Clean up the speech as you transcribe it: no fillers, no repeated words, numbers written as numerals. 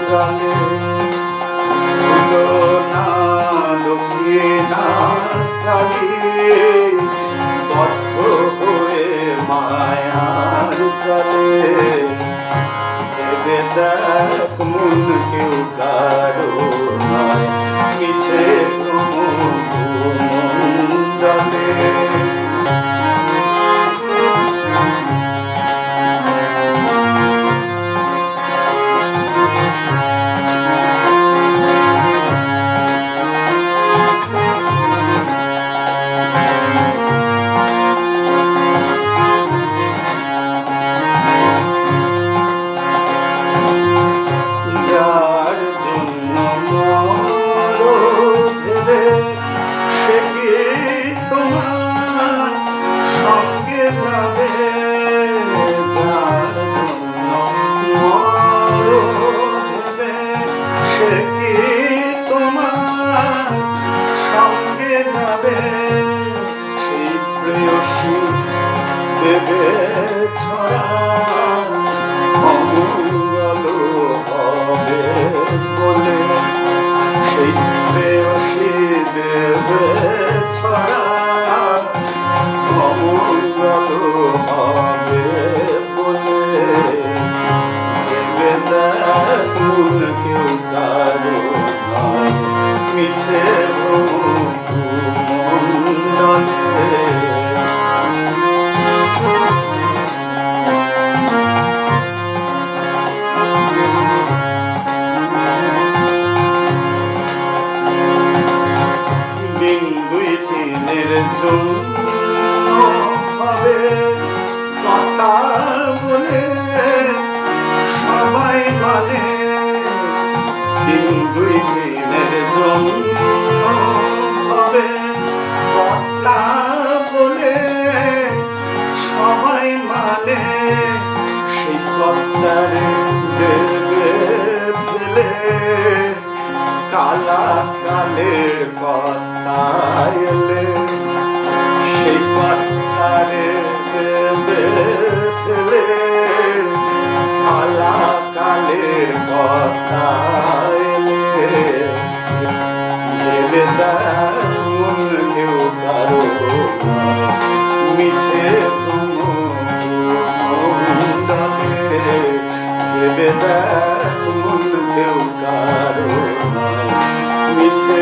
জালে হলো না লুকিয়ে না কালি বদ্ধ হয়ে মায়ার জালে ভেবে দেখ মন কেউ কারো নয় মিছে মন্ডলে যার জন্য মরো ভেবে সে কি তোমার সঙ্গে যাবে যার জন্য মরো ভেবে সে কি তোমার সঙ্গে যাবে সেই প্রেয়সী দেবে ছড়া অমঙ্গল হবে বলে সেই প্রেয়সী দেবে ছড়া অমঙ্গল হবে বলে ভেবে দেখ মন কেউ কারো নয় মিছে মন্ডলে দুই দিনের জন্য হবে কথা বলে সবাই মানে দুই দিনের জন্য হবে কথা বলে সবাই মানে সেই কথারে দেবে ফেলে কালা কালের কথা এলে সেই কথারে দেবে ফেলে কালা কালের কথা এলে ভেবে দেখ মন কেউ কারো মিছে মন্ডলে ভেবে দেখ মন কেউ কারো মিছে